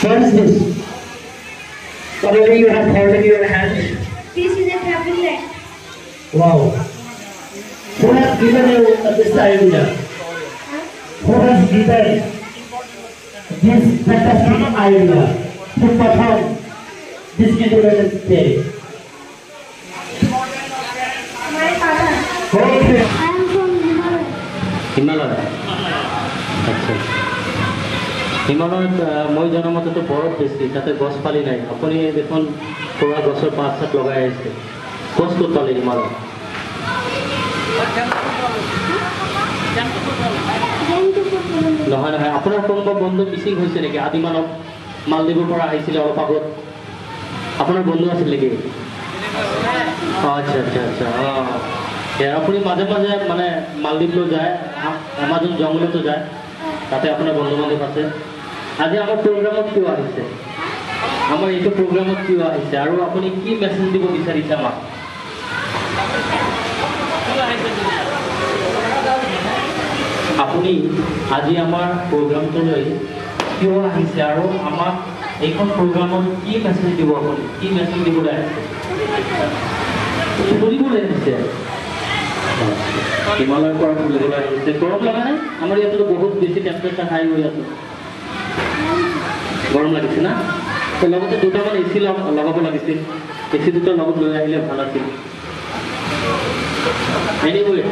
What is this? Whatever you have held in your hand. This is a travel light. Wow. Who has given you this idea? Who has given this fantastic idea to perform this integrated day? My father. Okay. I am from Himalaya. Himalaya. আচ্ছা হিমালয়ত মই জনা মতেতো বৰফ বেছি তাতে গছ পালি নাই আপুনি দেখোন পুৰা গছৰ পাত চাত লগাই আছে গছ ক'ত পালে হিমালয় নহয় নহয় আপোনাৰ কোনোবা বন্ধু মিচিং হৈছে নেকি আদিমানৱ মালদ্বীপৰ পৰা আহিছিলে অলপ আগত আপোনাৰ বন্ধু আছিল নেকি আচ্ছা আচ্ছা আচ্ছা আপুনি মাজে মাজে মানে মালদ্বীপলৈ যায় আমাজন জংঘলতো যায় তাতে আপোনাৰ বন্ধু বান্ধৱ আছে আজি আমাৰ প্ৰগ্ৰামত কিয় আহিছে আমাৰ এইটো প্ৰগ্ৰামত কিয় আহিছে আৰু আপুনি কি মেছেজ দিব বিচাৰিছে আমাক আপুনি আজি আমাৰ প্ৰগ্ৰামটোলৈ কিয় আহিছে আৰু আমাক এইখন প্ৰগ্ৰামত কি মেছেজ দিব আপুনি কি মেছেজ দিবলৈ আহিছে ফুৰিবলৈ আহিছে হিমালয়ৰ পৰা ফুৰিবলৈ আহিছে গৰম লগা নাই আমাৰ ইয়াতো বহুত বেছি টেম্পাৰেচাৰ হাই হৈ আছে গৰম লাগিছে না তো লগতে দুটামান এচি লগাব লাগিছিল এচি দুটা লগত লৈ আহিলে ভাল আছিল এনিৱে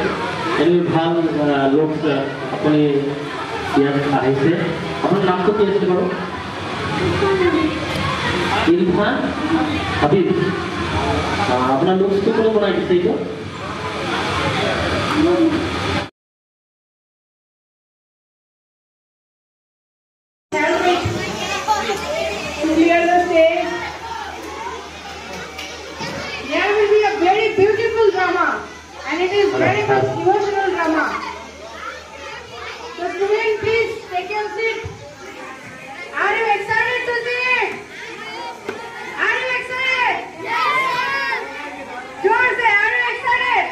ভাল লোক আপুনি ইয়াত আহিছে আপোনাৰ নামটো কি আছিল বাৰু ইৰফান হাবিব আপোনাৰ লুকছটো কোনে বনাই দিছে এইটো Clear the stage. There will be a very beautiful drama, and it is very much emotional drama. So, students, please take your seat. Are you excited to see it? Are you excited? Yes. George, say, are you excited?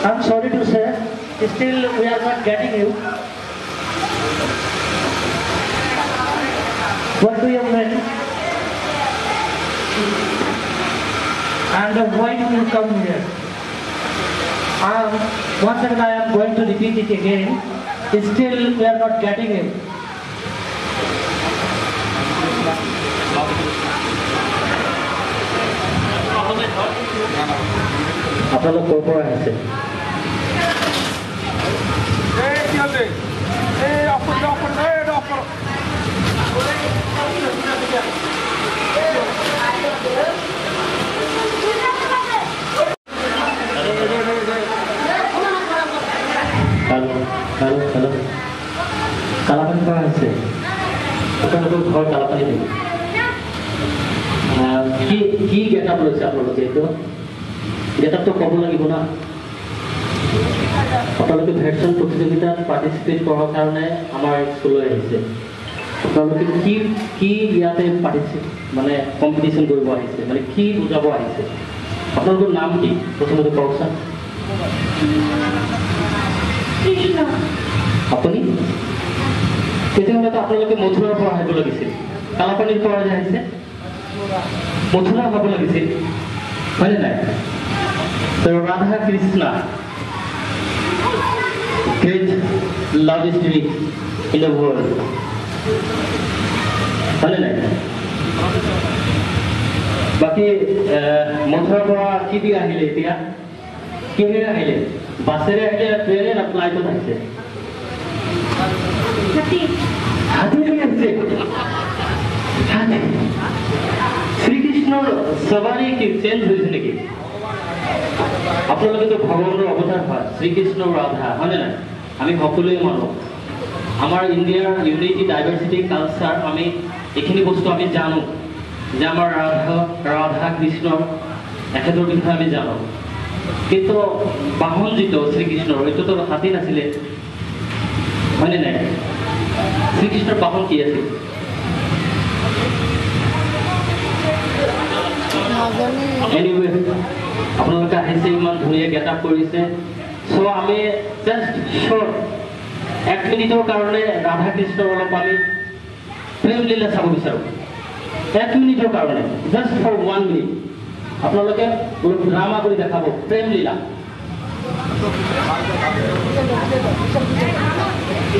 I'm sorry to say, still we are not getting you. What do you mean? And why do you come here? Once again I am going to repeat it again. Still we are not getting you. আপোনালোক ক'ৰ পৰা আহিছে hello' কালাপানীৰ পৰা আহিছে আপোনালোকৰ ঘৰ কালাপানী নেকি কি গেটআপ লৈছে আপোনালোকে এইটো গেটআপটো ক'ব লাগিব না আপোনালোকে ভেকচিন প্ৰতিযোগিতাত পাৰ্টিচিপেট কৰাৰ কাৰণে আমাৰ স্কুললৈ আহিছে আপোনালোকে কি ইয়াতে মানে কম্পিটিশ্যন কৰিব আহিছে মানে কি বুজাব আহিছে আপোনালোকৰ নাম কি প্ৰথমতে কওকচোন আপুনি তেতিয়াহ'লেতো আপোনালোকে মথুৰাৰ পৰা আহিব লাগিছিল কালাপানীৰ পৰা যে আহিছে মথুৰা হ'ব লাগিছিল হয়নে নাই তো Radha Krishna great love story in the world হয়নে নাই বাকি মথুৰাৰ পৰা কি দি আহিলে এতিয়া কিহেৰে আহিলে বাছেৰে আহিলে ট্ৰেইনে না ফ্লাইটত আহিছে হাতীৰে আহিছে শ্ৰীকৃষ্ণৰ সৱাৰী কি চেঞ্জ হৈছে নেকি আপোনালোকেতো ভগৱানৰ অৱতাৰ হয় শ্ৰীকৃষ্ণ ৰাধা হয়নে নাই আমি সকলোৱে মানো আমাৰ ইণ্ডিয়াৰ ইউনিটি ডাইভাৰ্চিটি কালচাৰ আমি এইখিনি বস্তু আমি জানো যে আমাৰ ৰাধা কৃষ্ণ এখেতৰ বিষয়ে আমি জানো কিন্তু বাহন যিটো শ্ৰীকৃষ্ণৰ এইটোতো হাতী নাছিলে হয়নে নাই শ্ৰীকৃষ্ণৰ বাহন কি আছিল এনিৱে আপোনালোকে আহিছে ইমান ধুনীয়া গেট আপ কৰিছে চ' আমি জাষ্ট শ্বৰ্ট 1 মিনিটৰ কাৰণে ৰাধা কৃষ্ণৰ অলপ আমি প্ৰেম লীলা চাব বিচাৰোঁ 1 মিনিটৰ কাৰণে জাষ্ট ফৰ 1 মিনিট আপোনালোকে অলপ ড্ৰামা কৰি দেখাব প্ৰেম লীলা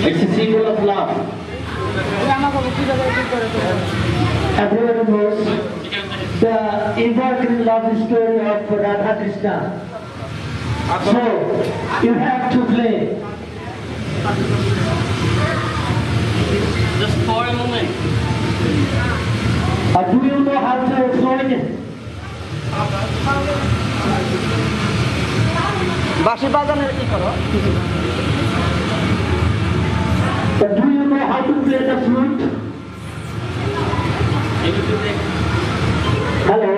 It's a symbol of love. Everyone knows the important love story of Radha Krishna. So, you have to play. Just for a moment. Do you know how to exploit it? বাঁশি বাজানোর কি করো Do you know how to play the flute? Hello?